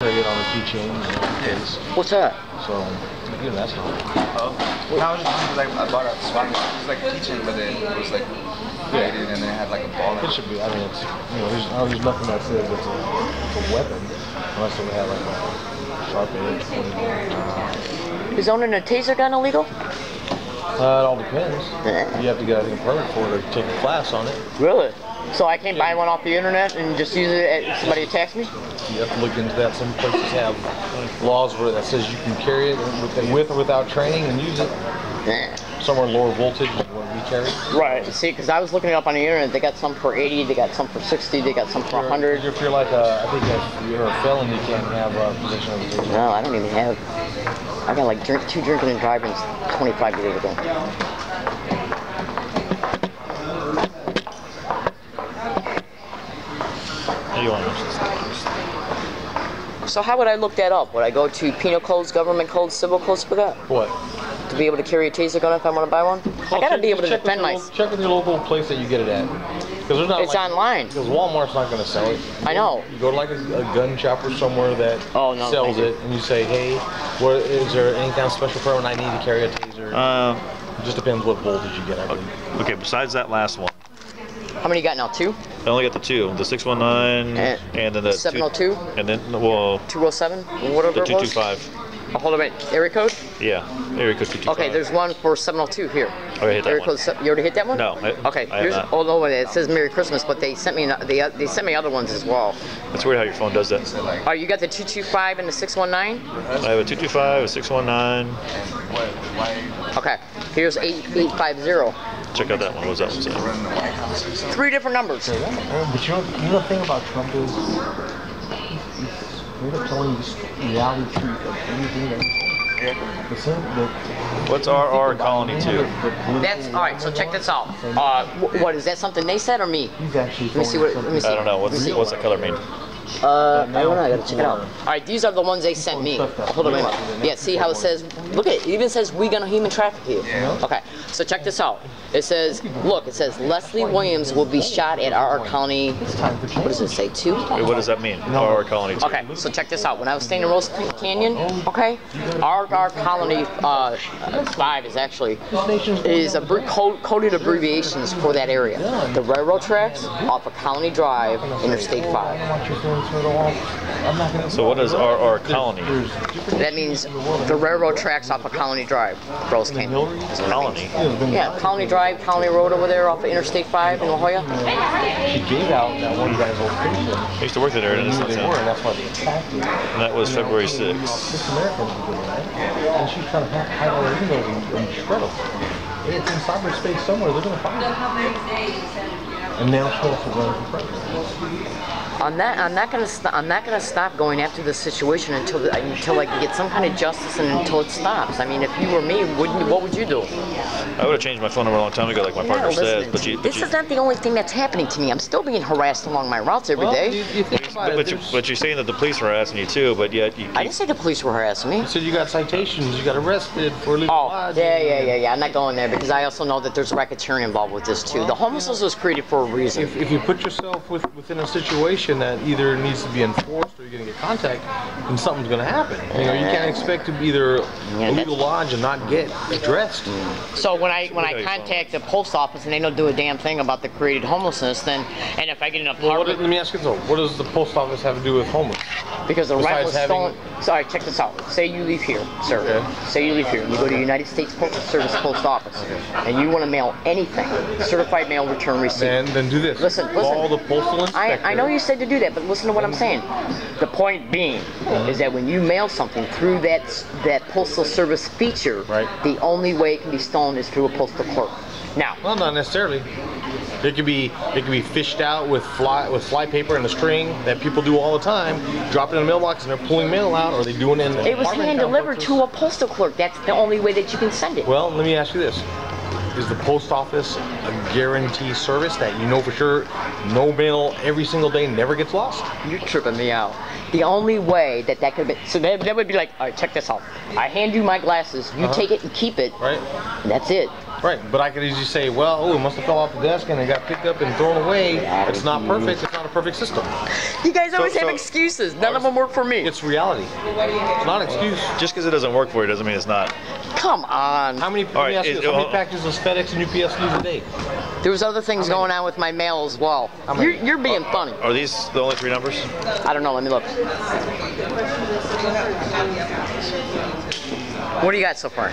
carry it on a keychain. What's that? So, you know, that's not. No, I was just like I bought a swap. It was like a keychain, but it was like graded and it had like a ball. It should be. I mean, it's there's nothing that says it's a weapon unless it had like a sharp edge. Is owning a taser gun illegal? It all depends. You have to get, I think, a permit for it or take a class on it. Really? So I can't buy one off the internet and just use it if somebody attacks me? You have to look into that. Some places have laws where that says you can carry it with or without training and use it. Somewhere lower voltage than what we carry. Right. See, because I was looking it up on the internet. They got some for 80, they got some for 60, they got some for 100. If you're like I think if you're a felon, you can't have possession of a taser. No, I don't even have. I got like 2 drinking and driving 25 years ago. So how would I look that up? Would I go to penal codes, government codes, civil codes for that? What? To be able to carry a taser gun if I want to buy one? I gotta be able to defend myself. Check with your local place that you get it at. It's online. Because Walmart's not going to sell it. I know. You go to like a gun shop or somewhere that sells it, and you say, hey, is there any kind of special program I need to carry a taser? It just depends what voltage you get, I believe. Okay, besides that last one. How many you got now? 2? I only got the 2. The 619 and then the 702? And then, well... 207? Whatever the 225. Oh, hold on a minute. Area code? Yeah, area code 225. Okay, there's one for 702 here. Okay, hit that area one. Code, you already hit that one? No. Okay, here's, oh no, it says Merry Christmas, but they sent me they sent me other ones as well. That's weird how your phone does that. Oh, you got the 225 and the 619? I have a 225, a 619. Okay, here's 8850. Check out that one. What was that one saying? 3 different numbers. But you know the thing about Trump is he's telling you the reality truth of anything that What's RR Colony 2? That's alright, so check this out. What is that something they said or me? Let me see what I don't know. What's that color mean? I don't know, I gotta check it out. Alright, these are the ones they sent me. Hold on a minute. Yeah, see how it says, look at it, it even says we gonna human traffic here. Okay, so check this out. It says, look, it says Leslie Williams will be shot at RR Colony, what does it say, 2? Wait, what does that mean, RR Colony 2? Okay, so check this out. When I was staying in Rose Canyon, okay, RR Colony 5 is actually, coded abbreviations for that area. The railroad tracks off of Colony Drive, Interstate 5. So what is RR Colony? That means the railroad tracks off of Colony Drive, Rose Canyon. Colony? Yeah, Colony Drive, Colony Road over there off of Interstate 5 in La Jolla. She gave out that one guy's location. I used to work there, and that's why they attacked him. And that was February 6th. 6 Americans were doing that. And she's trying to hide all her emails and shred them. It's in cyberspace somewhere. They're going to find it. And now she wants to run for president. I'm not gonna stop going after this situation until I can get some kind of justice and until it stops. I mean, if you were me, what would you do? I would have changed my phone number a long time ago, like my partner said. This is not the only thing that's happening to me. I'm still being harassed along my routes every day. But you're saying that the police are harassing you too, but yet you keep... I didn't say the police were harassing me. You said you got citations, you got arrested for illegal lodging. Yeah. I'm not going there because I also know that there's racketeering involved with this too. The homelessness was created for a reason. If you put yourself within a situation that either needs to be enforced or you're going to get contact, then something's going to happen. You know, you can't expect to either illegal lodge and not get addressed. So when I contact the post office and they don't do a damn thing about the created homelessness, then and if I get an apartment, let me ask you this: what does the post office have to do with homeless? Because the rent was stolen. Sorry, check this out. Say you leave here, sir. Okay. Say you leave here. You go to United States Postal Service post office, and you want to mail anything, certified mail return receipt. Then do this. Listen. Call the postal inspector. I know you said to do that, but listen to what I'm saying. The point being is that when you mail something through that postal service feature, the only way it can be stolen is through a postal clerk. Now, well, not necessarily. It could be fished out with fly paper and a string that people do all the time. Drop it in a mailbox and they're pulling mail out, or they do it in. It was hand delivered to a postal clerk. That's the only way that you can send it. Well, let me ask you this. Is the post office a guarantee service that you know for sure no mail every single day never gets lost? You're tripping me out. The only way that could be, so that would be like, all right, check this out. I hand you my glasses, you take it and keep it, and that's it. Right, but I could easily say, well, oh, it must have fell off the desk and it got picked up and thrown away. It's not perfect. It's not a perfect system. You guys always have excuses. None of them work for me. It's reality. It's not an excuse. Just because it doesn't work for you doesn't mean it's not. Come on. How many, how many packages does FedEx and UPS lose a day? There was other things going on with my mail as well. You're being funny. Are these the only 3 numbers? I don't know. Let me look. What do you got so far?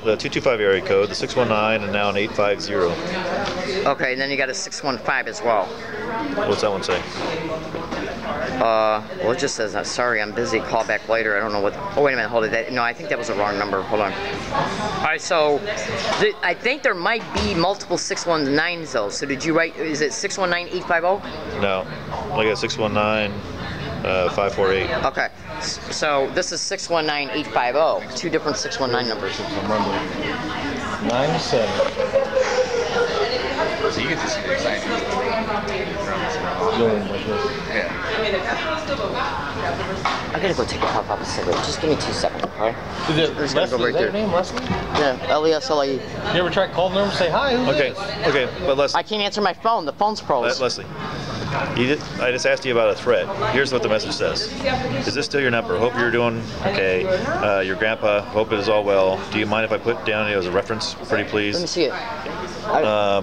The 225 area code, the 619, and now an 850. Okay, and then you got a 615 as well. What's that one say? Well, it just says, sorry, I'm busy, call back later. I don't know what. Oh, wait a minute, hold it. No, I think that was a wrong number. Hold on. All right, so I think there might be multiple 619s though. So did you write, is it 619-850? No, I got 619. 548. Okay, so this is 619-850. 2 different 619 numbers. 97. So you get to see the exact Yeah. I gotta go take a puff off a cigarette. Just give me 2 seconds, okay? Is it Leslie? Is that your name, Leslie? Yeah, L-E-S-L-I-E. You ever try calling them and say hi? Who's this? Okay, but Leslie. I can't answer my phone. The phone's froze. Leslie. I just asked you about a threat. Here's what the message says. Is this still your number? Hope you're doing okay. Your grandpa, hope it is all well. Do you mind if I put down it as a reference? Pretty please. Let me see it.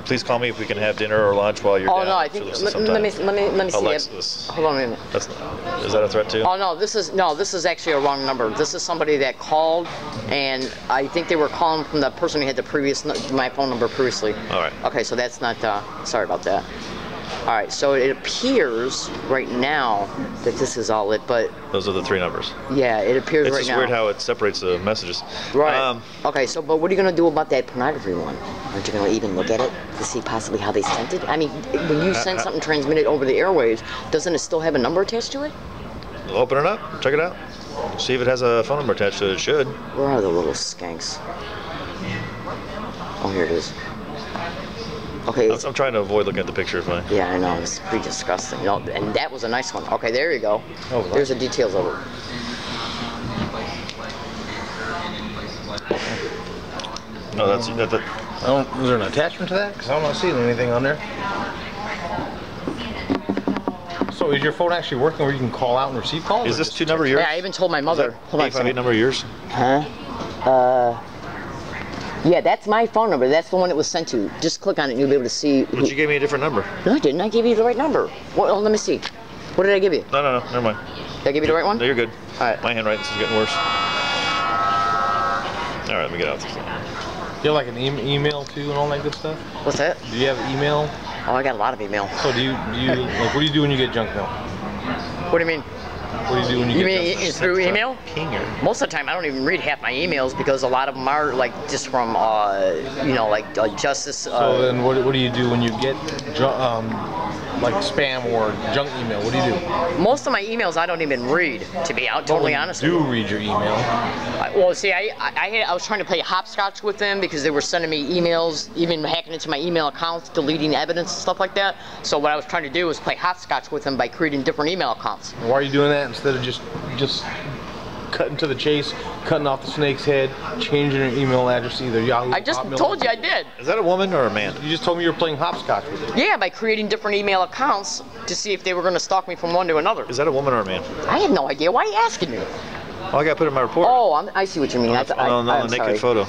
Please call me if we can have dinner or lunch while you're down. Oh no, I think let me see Alexis. it. Hold on a minute. Is that a threat too? Oh no, this is actually a wrong number. This is somebody that called, and I think they were calling from the person who had my phone number previously. All right. Okay, so that's not. Sorry about that. All right, so it appears right now that this is all it, but those are the 3 numbers. Yeah, it appears right now. It's just weird how it separates the messages. Right. Okay, so but what are you gonna do about that pornography one? Aren't you gonna even look at it to see possibly how they sent it? I mean, when you send something transmitted over the airwaves, doesn't it still have a number attached to it? Open it up, check it out, see if it has a phone number attached to it. It should. Where are the little skanks? Oh, here it is. Okay. I'm trying to avoid looking at the picture. Yeah, I know. It's pretty disgusting. You know, and that was a nice one. Okay, there you go. Oh, there's the details of it. No, that's. Is there an attachment to that? Because I'm not seeing anything on there. So is your phone actually working where you can call out and receive calls? Is this 2 number yours? Yeah, I even told my mother. Hold on a second. 858 number yours? Huh? Yeah, that's my phone number. That's the one it was sent to. Just click on it and you'll be able to see. But you gave me a different number. No, I didn't. I gave you the right number. Oh, let me see. What did I give you? No, never mind. Did I give you the right one? No, you're good. All right. My handwriting's getting worse. All right, let me get out this. You have like an email too and all that good stuff? What's that? Do you have email? Oh, I got a lot of email. So do you like, what do you do when you get junk mail? What do you mean? What do you do when you get junk mail? Through email? Most of the time, I don't even read half my emails because a lot of them are like just from, like justice. So then, what do you do when you get like spam or junk email? What do you do? Most of my emails I don't even read, to be totally honest with you. Do read your email? Well, see, I was trying to play hopscotch with them because they were sending me emails, even hacking into my email accounts, deleting evidence and stuff like that. So what I was trying to do was play hopscotch with them by creating different email accounts. Why are you doing that instead of just cutting to the chase, cutting off the snake's head, changing your email address to either Yahoo? I just told you I did. Is that a woman or a man? You just told me you were playing hopscotch with it. Yeah, by creating different email accounts to see if they were going to stalk me from one to another. Is that a woman or a man? I have no idea. Why are you asking me? Oh, I got to put it in my report. Oh, I see what you mean. On the naked photo.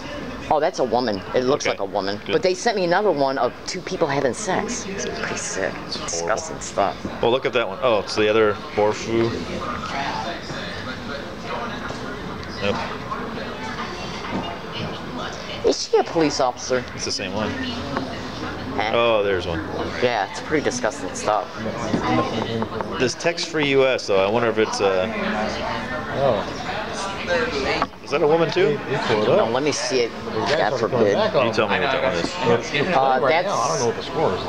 Oh, that's a woman. It looks like a woman. Good. But they sent me another one of 2 people having sex. It's pretty sick. It's disgusting stuff. Well, look at that one. Oh, it's the other Borfu. Yep. Is she a police officer? It's the same one. Huh? Oh, there's one. Yeah, it's pretty disgusting stuff. This text-free US, though, I wonder if it's Is that a woman too? No, let me see it. God forbid. You tell me what that one is. That's. I don't know what the score is.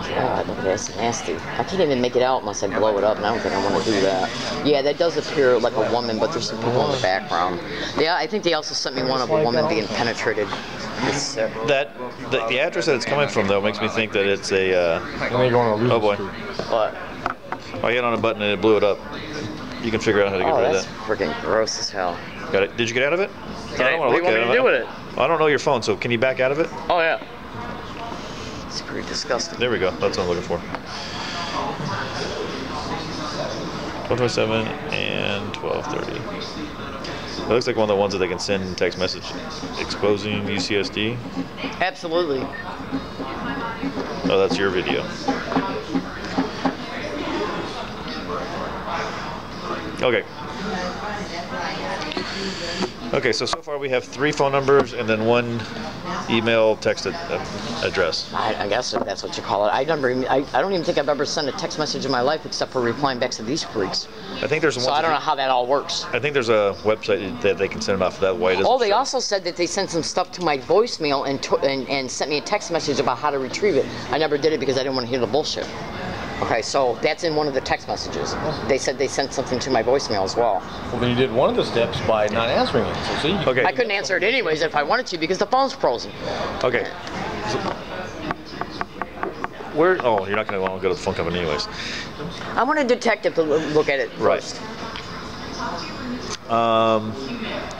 God, that's nasty. I can't even make it out unless I blow it up, and I don't think I want to do that. Yeah, that does appear like a woman, but there's some people in the background. Yeah, I think they also sent me one of a woman being penetrated. The address that it's coming from, though, makes me think that it's a. Oh boy. What? I hit on a button and it blew it up. You can figure out how to get rid of that. Oh, that's freaking gross as hell. Got it? Did you get out of it? What do you want me to do with it? I don't know your phone, so can you back out of it? Oh yeah. It's pretty disgusting. There we go. That's what I'm looking for. 12:27 and 12:30. It looks like one of the ones that they can send text message exposing UCSD. Absolutely. Oh, that's your video. Okay. Okay, so far we have 3 phone numbers and then 1 email text address. I guess if that's what you call it. I don't even think I've ever sent a text message in my life except for replying back to these freaks. I think there's So I don't know how that all works. I think there's a website that they can send it off of that way. Oh, they also said that they sent some stuff to my voicemail and sent me a text message about how to retrieve it. I never did it because I didn't want to hear the bullshit. Okay, so that's in one of the text messages. They said they sent something to my voicemail as well. Well, then you did one of the steps by not answering it. So see, okay. I couldn't answer it anyways if I wanted to because the phone's frozen. Okay. So, where? Oh, you're not going to want to go to the phone company anyways. I want a detective to look at it first.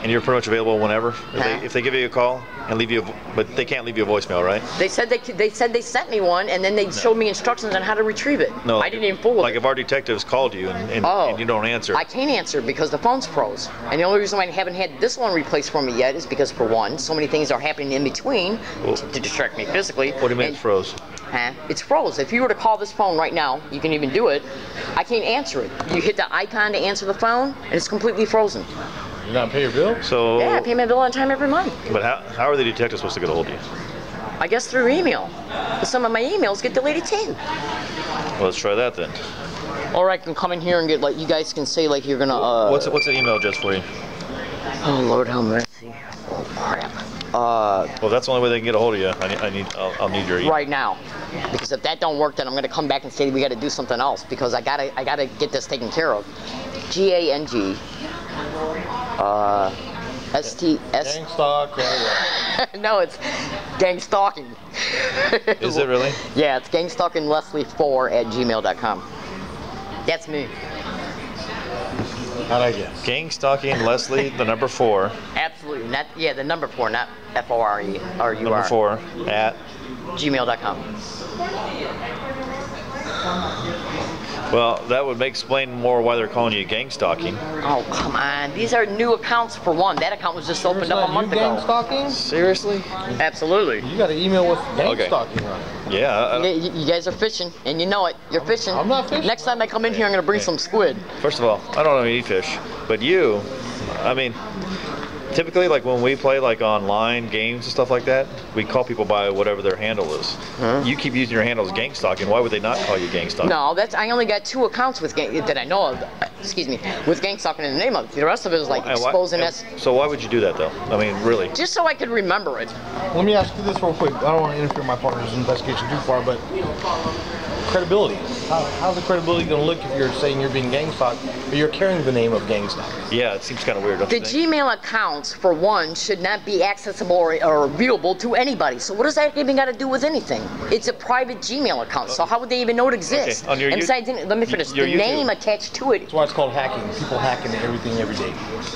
And you're pretty much available whenever. If they give you a call and leave you, but they can't leave you a voicemail, right? They said they sent me one, and then they showed me instructions on how to retrieve it. No, I didn't even fool with Like if our detectives called you and you don't answer. I can't answer because the phone's froze. And the only reason why I haven't had this one replaced for me yet is because, for one, so many things are happening in between to distract me physically. What do you mean it's froze? It's froze. If you were to call this phone right now, you can even do it. I can't answer it. You hit the icon to answer the phone, and it's completely frozen. You not pay your bill? So yeah, I pay my bill on time every month. But how are the detectives supposed to get a hold of you? I guess through email. But some of my emails get deleted too. Well, let's try that then. Or I can come in here and get, like, you guys can say like you're gonna. What's the email address for you? Oh Lord, have mercy. Oh crap. Well, that's the only way they can get a hold of you. I'll need your email right now, because if that don't work, then I'm gonna come back and say we got to do something else because I gotta get this taken care of. GANG. GangStalk. No, it's GangStalking. Is it really? Yeah, it's GangStalkingLeslie4@gmail.com. That's me. How'd I guess? GangStalking Leslie, the number 4. Absolutely. Not, yeah, the number 4, not FORE or UR. Number 4 at gmail.com. Well, that would explain more why they're calling you gang stalking. Oh, come on. These are new accounts for one. That account was just opened up a month ago. Gang stalking? Seriously? Absolutely. You got an email with gang stalking on it. Yeah. You guys are fishing, and you know it. You're fishing. I'm not fishing. Next time I come in here, I'm going to bring some squid. First of all, I don't know any fish, but you, I mean, typically, like when we play like online games and stuff like that, we call people by whatever their handle is. You keep using your handle as gang stalking. Why would they not call you gang stalking? No, I only got 2 accounts with that I know of. Excuse me, with gang stalking in the name of it. The rest of it is like exposing us. So why would you do that though? I mean, really? Just so I could remember it. Let me ask you this real quick. I don't want to interfere in my partner's investigation too far, but credibility. How's the credibility going to look if you're saying you're being gang stalked, but you're carrying the name of gang stalk? Yeah, it seems kind of weird. The Gmail accounts, for one, should not be accessible or viewable to anybody. So what does that even got to do with anything? It's a private Gmail account, so how would they even know it exists? Okay. On your and besides, let me finish. The name attached to it. That's why it's called hacking. People hacking everything every day.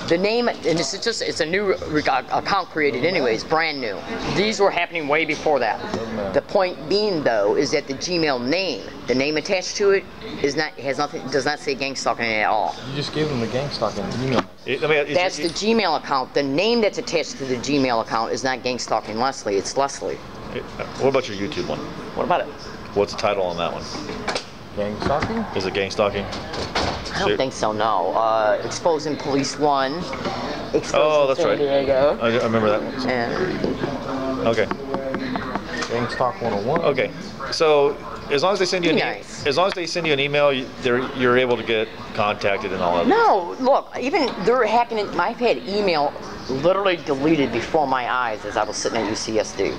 The name, and it's a new account created anyways, brand new. These were happening way before that. The point being, though, is that the Gmail name, the name attached to it, does not say gang stalking at all. You just gave them the gang stalking email. That's the Gmail account. The name that's attached to the Gmail account is not gang stalking Leslie. It's Leslie. What about your YouTube one? What about it? What's the title on that one? Gang stalking? Is it gang stalking? I don't think so. No. Exposing Police 1. Oh, that's San Diego. I remember that one. Yeah. Okay. Gang stalk 101. Okay. So as long as they send you an email, you're able to get contacted and all that. No, look, even they're hacking it. I've had email literally deleted before my eyes as I was sitting at UCSD.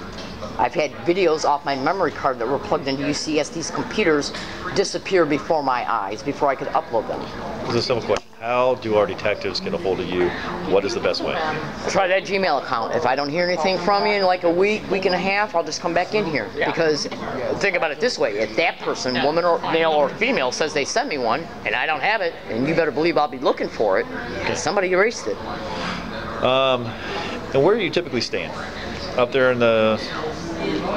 I've had videos off my memory card that were plugged into UCSD's computers disappear before my eyes before I could upload them. This is a simple question. How do our detectives get a hold of you? What is the best way? Try that Gmail account. If I don't hear anything from you in like a week and a half, I'll just come back in here. Because think about it this way. If that person, woman or male or female, says they sent me one and I don't have it, then you better believe I'll be looking for it because somebody erased it. And where are you typically staying? Up there in the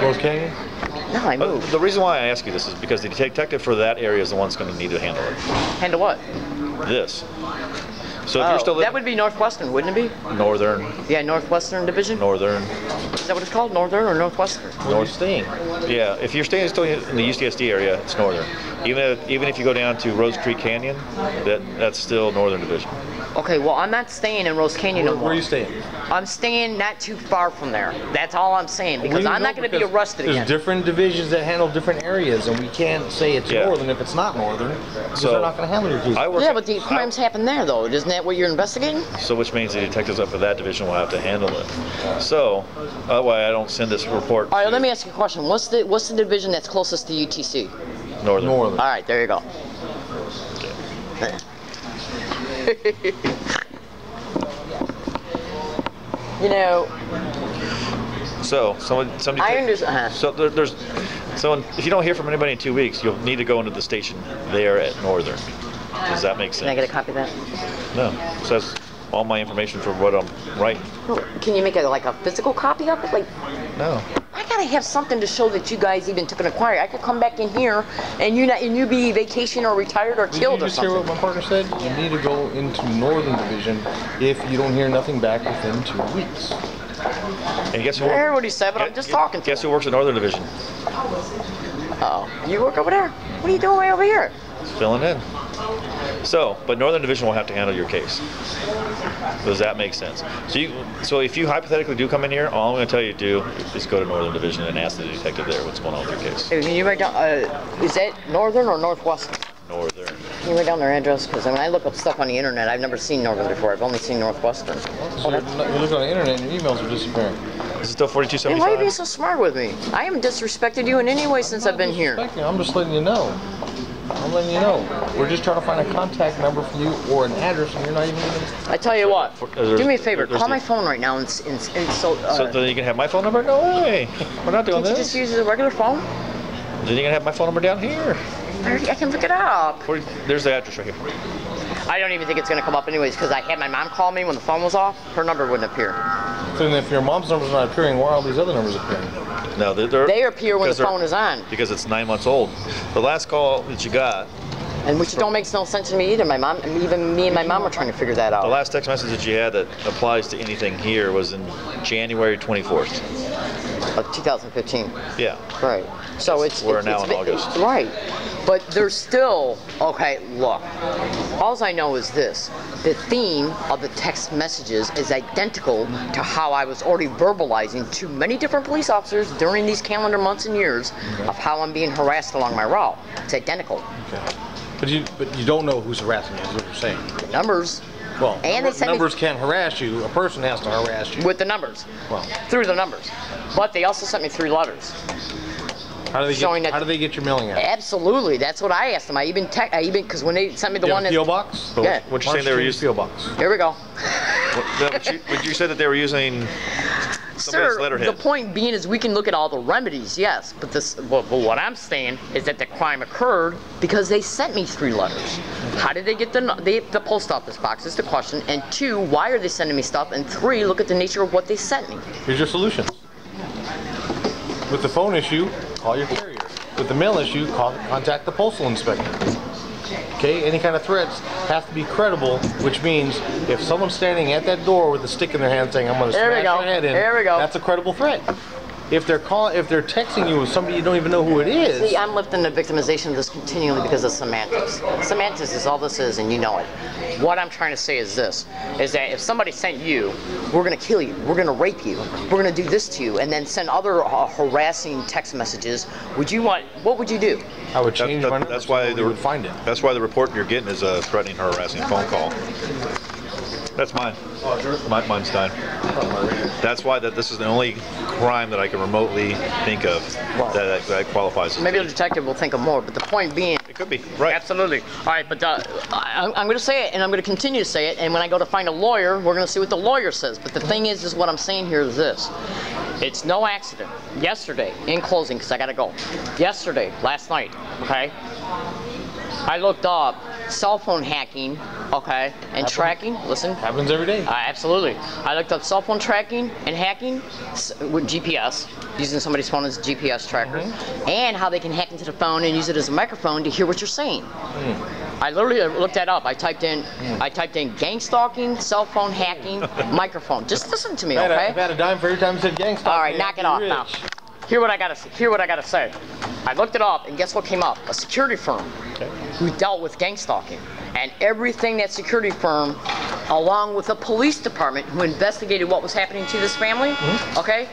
North Canyon? No, I moved. The reason why I ask you this is because the detective for that area is the one that's going to need to handle it. Handle what? This. So if you're still that would be Northwestern, wouldn't it be? Northern. Yeah, Northwestern Division. Northern. Is that what it's called? Northern or Northwestern? Where are you staying? Yeah, if you're staying still in the UCSD area, it's Northern. Even if you go down to Rose Creek Canyon, that's still Northern Division. Okay, well, I'm not staying in Rose Canyon no more. Where are you staying? I'm staying not too far from there. That's all I'm saying, because I'm not going to be arrested again. There's different divisions that handle different areas, and we can't say it's Northern if it's not Northern, because they're not going to handle your case. Yeah, but the crimes happen there, though. Isn't that what you're investigating? So which means the detectives up for that division will have to handle it. So, otherwise I don't send this report. All right, let me ask you a question. What's the division that's closest to UTC? Northern. All right, there you go. Okay. You know. So somebody. I understand. So if you don't hear from anybody in 2 weeks, you'll need to go into the station there at Northern. Does that make sense? Can I get a copy of that? No. So that's all my information for what I'm writing. Well, can you make a physical copy of it? Like. No. I gotta have something to show that you guys even took an inquiry. I could come back in here and you be vacation or retired or killed or something. Did you just hear what my partner said? You need to go into Northern Division if you don't hear nothing back within 2 weeks. And guess who? I heard what he said, but I'm just talking to Guess him. who works in Northern Division? Oh, you work over there? What are you doing way over here? Filling in. So, but Northern Division will have to handle your case. Does that make sense? So if you hypothetically do come in here, all I'm going to tell you to do is go to Northern Division and ask the detective there what's going on with your case. Hey, can you write down, is that Northern or Northwestern? Northern. Can you write down their address? Because when I look up stuff on the internet, I've never seen Northern before. I've only seen Northwestern. So you look on the internet and your emails are disappearing. Is it still 4275? Hey, why are you being so smart with me? I haven't disrespected you in any way since I've been here. I'm just letting you know. I'm letting you know. We're just trying to find a contact number for you or an address, and you're not even. I tell you what. Do me a favor. Call my phone right now So then you can have my phone number? No way. We're not doing Can't this. you just use a regular phone? Then you can have my phone number down here. I can look it up. There's the address right here. I don't even think it's going to come up anyways, because I had my mom call me when the phone was off. Her number wouldn't appear. So then if your mom's number's not appearing, why are all these other numbers appearing? No, they appear when the phone is on. Because it's 9 months old. The last call that you got. And which don't make no sense to me either. Even me and my mom were trying to figure that out. The last text message that you had that applies to anything here was in January 24th. Of 2015. Yeah. Right. So we're now in August. Right. But there's still, okay, look. All I know is this. The theme of the text messages is identical to how I was already verbalizing to many different police officers during these calendar months and years of how I'm being harassed along my route. It's identical. Okay. But you don't know who's harassing you, is what you're saying. The numbers. Well, and they numbers can't harass you. A person has to harass you. With the numbers. Well. Through the numbers. But they also sent me 3 letters. How do they get your mailing address? Absolutely. That's what I asked them. I even because when they sent me the one PO box? Yeah. What you saying they were using? PO box. Here we go. Would you say that they were using somebody's letterhead? The point being is we can look at all the remedies, yes, but what I'm saying is that the crime occurred because they sent me 3 letters. How did they get the post office box is the question, and 2, why are they sending me stuff, and 3, look at the nature of what they sent me. Here's your solutions. With the phone issue, call your carrier. With the mail issue, contact the postal inspector. Okay, any kind of threats have to be credible, which means if someone's standing at that door with a stick in their hand saying, "I'm going to smash your head in," that's a credible threat. If they're texting you with somebody you don't even know who it is. See, I'm lifting the victimization of this continually because of semantics. Semantics is all this is, and you know it. What I'm trying to say is this, is that if somebody sent you, we're going to kill you, we're going to rape you, we're going to do this to you, and then send other harassing text messages, what would you do? I would change my number. That's why they would find it. That's why the report you're getting is a threatening, harassing phone call. That's mine. Mine's done. That's why this is the only crime that I can remotely think of that qualifies. Maybe the detective will think of more, but the point being... It could be, right. Absolutely. All right, but I'm going to say it, and I'm going to continue to say it, and when I go to find a lawyer, we're going to see what the lawyer says. But the thing is what I'm saying here is this. It's no accident. Yesterday, in closing, because I got to go. Yesterday, last night, okay, I looked up cell phone hacking Okay, and tracking, listen. Happens every day. Absolutely. I looked up cell phone tracking and hacking with GPS, using somebody's phone as a GPS tracker, and how they can hack into the phone and use it as a microphone to hear what you're saying. I literally looked that up. I typed in gang stalking, cell phone hacking, microphone. Just listen to me, okay? I've had a dime for every time you said gang stalk. All right, knock it off now. Hear what I gotta say. I looked it up, and guess what came up? A security firm who dealt with gang stalking. And everything that security firm, along with a police department who investigated what was happening to this family, okay?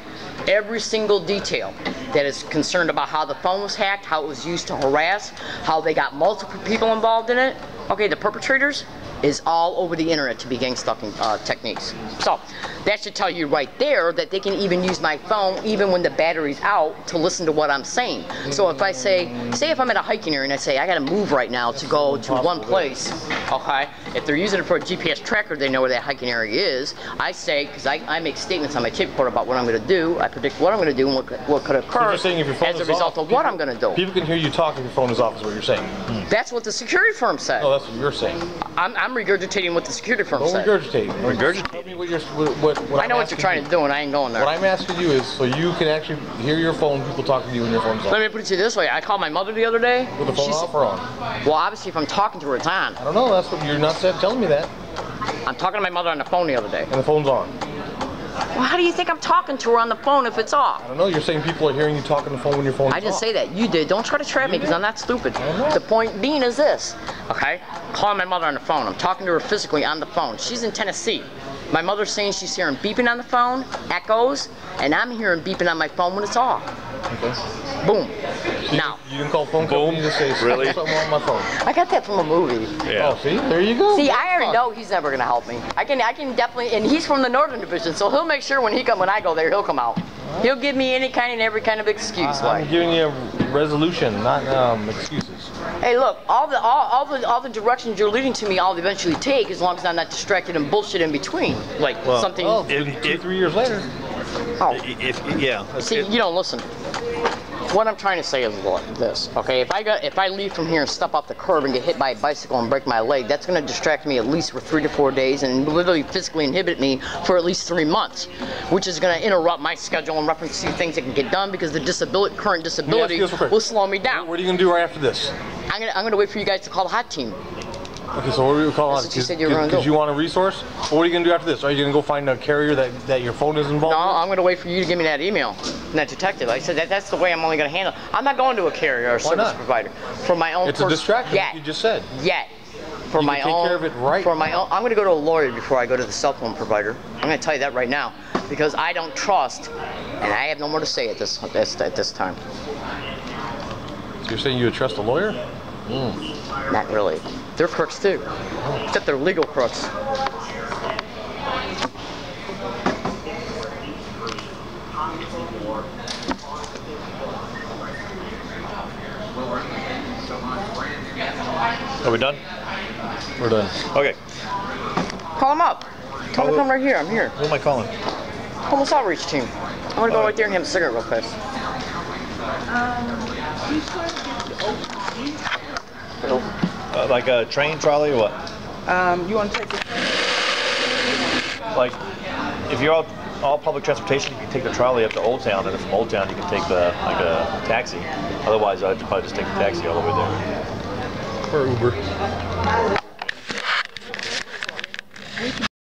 Every single detail that is concerned about how the phone was hacked, how it was used to harass, how they got multiple people involved in it, okay, the perpetrators, is all over the internet to be gang stalking techniques. So that should tell you right there that they can even use my phone even when the battery's out to listen to what I'm saying. So if I say if I'm at a hiking area and I say I gotta move right now to go to one place, okay, if they're using it for a GPS tracker, they know where that hiking area is. I say, because I make statements on my tape recorder about what I'm gonna do, I predict what I'm gonna do and what could occur as a result of what I'm gonna do. People can hear you talk if your phone is off, is what you're saying. That's what the security firm said. Oh, that's what you're saying. I'm regurgitating what the security firm said. Don't regurgitate. Tell me what I know what you're trying to do, and I ain't going there. What I'm asking you is so you can actually hear your phone, people talking to you when your phone's off. Let me put it to you this way. I called my mother the other day. With the phone off or on? Well, obviously, if I'm talking to her, it's on. I don't know. That's what you're not telling me that. I'm talking to my mother on the phone the other day. And the phone's on. Well, how do you think I'm talking to her on the phone if it's off? I don't know. You're saying people are hearing you talk on the phone when your phone's off. I didn't say that. You did. Don't try to trap me because I'm not stupid. The point being is this, okay? Calling my mother on the phone. I'm talking to her physically on the phone. She's in Tennessee. My mother's saying she's hearing beeping on the phone, echoes, and I'm hearing beeping on my phone when it's off. Okay. Boom. Now. You didn't call phone company to say really? Something on my phone. I got that from a movie. Yeah. Oh, see? There you go. See, I already know he's never gonna help me. I can definitely, and he's from the Northern Division, so he'll make sure when I go there, he'll come out. He'll give me any kind and every kind of excuse. I'm giving you a resolution, not excuses. Hey, look, all the directions you're leading to me, I'll eventually take as long as I'm not distracted and bullshit in between, like something. Oh, 2-3 years later. Oh. Yeah. See, you don't listen. What I'm trying to say is this, okay? If I leave from here and step off the curb and get hit by a bicycle and break my leg, that's going to distract me at least for 3 to 4 days and literally physically inhibit me for at least 3 months, which is going to interrupt my schedule in reference to things that can get done because the current disability will slow me down. What are you going to do right after this? I'm going to wait for you guys to call the hot team. Okay, so what are you calling? That's what you said you were going to do. Because you want a resource? What are you going to do after this? Are you going to go find a carrier that your phone is involved No, with? I'm going to wait for you to give me that email, that detective. I said that's the way I'm only going to handle it. I'm not going to a carrier or a service provider. For my own It's a distraction, like you just said. For you my can own, take care of it right for my own, I'm going to go to a lawyer before I go to the cell phone provider. I'm going to tell you that right now because I don't trust, and I have no more to say at this time. So you're saying you would trust a lawyer? Not really. They're crooks too, except they're legal crooks. Are we done? We're done. Okay. Call them up. Tell them to come right here. I'm here. Who am I calling? Homeless outreach team. I'm going to go right there and have a cigarette real fast. Like a train trolley or what? You want to take the Like, if you're all public transportation, you can take the trolley up to Old Town, and then from Old Town you can take a taxi. Otherwise, I'd probably just take the taxi all the way there. Or Uber.